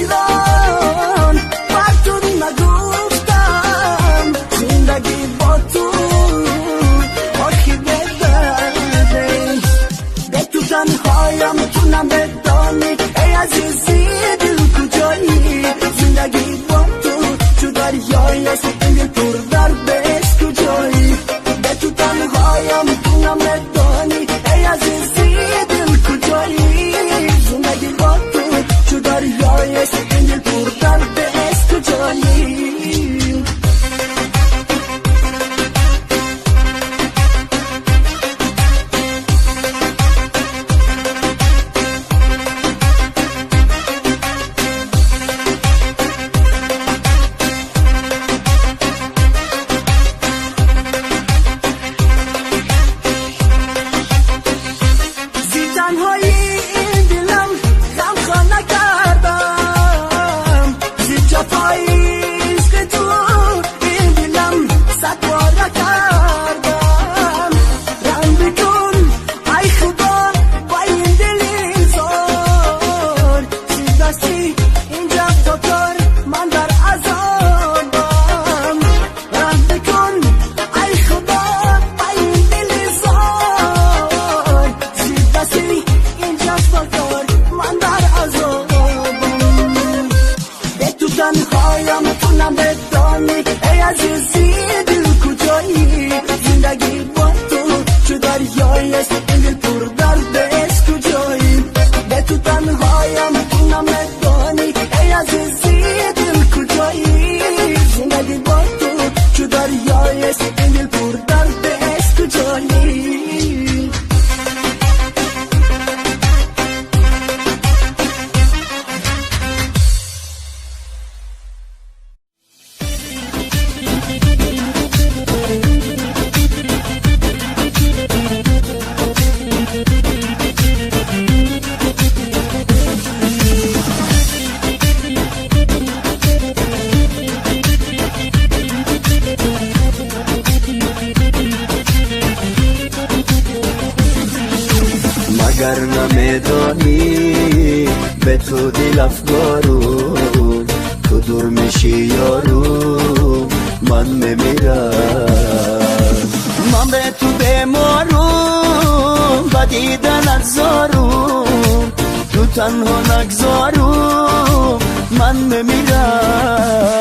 هجران بر تو نگفتم زندگی با تو آخی به درده به تو تنهایم تونم بدانی ای عزیزی دل کجایی زندگی با تو چو دریایی است این دل پر درد است کجایی به تو تنهایم تونم بدانی ای عزیزی دل کجایی زندگی با تو چو دریایی است این دل پر درد است کجایی تنهایم تونم بدانی ای عزیزی دل کجایی زندگی با تو چو دریایی است این دل پر درد است کجایی به تو تنهایم تونم بدانی ای عزیزی دل کجایی زندگی با تو چو دریایی است این دل پر درد است کجایی مگر نمیدانی به تو دل افگارم تو دور میشی یارو من میمیرم من به تو بیمارم با دیدن ازارم تو تنها نگذارم من میمیرم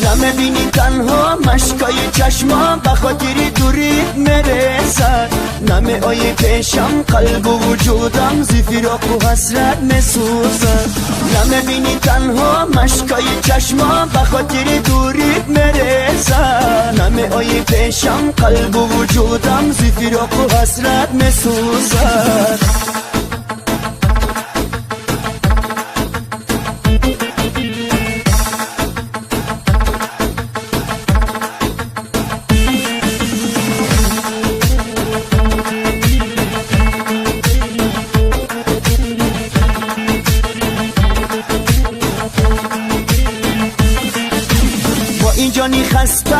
نمیبینی تنها مشکای چشمام بخاطر دوریت میرسد نمی آیی پیشم قلب و وجودم زی فراق و حسرت میسوزد نمیبینی تنها مشکای چشمام بخاطر دوریت میرسد نمی آیی پیشم قلب و وجودم زی فراق و حسرت میسوزد این جانی خسته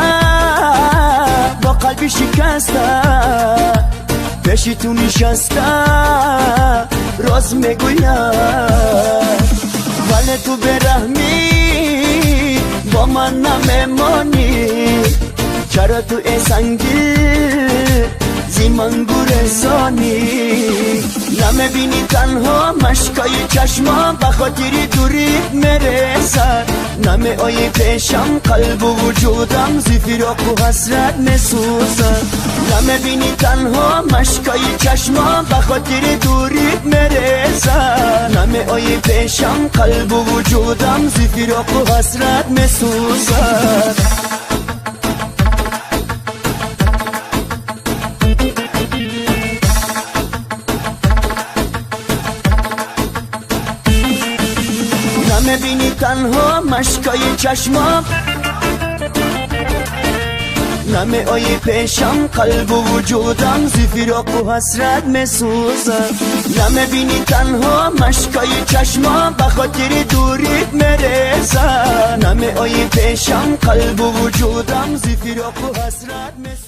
با قلبی شکسته پیشی تو نشسته راز میگوید ولی تو برحمی با من نمیمانی چرا تو ای سنگی زیمان گورستانی نمیبینی تنها مشکای چشمام بخاطر دوریت میرسد نمی آیی پیشم قلب و وجودم زی فراق و حسرت میسوزد نمیبینی تنها مشکای چشمام بخاطر دوریت میرسد نمی آیی پیشم قلب و وجودم زی فراق و حسرت میسوزد نمیبینی تنها مشکای چشمام نمی آیی پیشم قلب و وجودم زی فراق و حسرت میسوزد نمیبینی تنها مشکای چشمام بخاطر دوریت میرسد نمی آیی پیشم قلب و وجودم زی فراق و حسرت میسوزد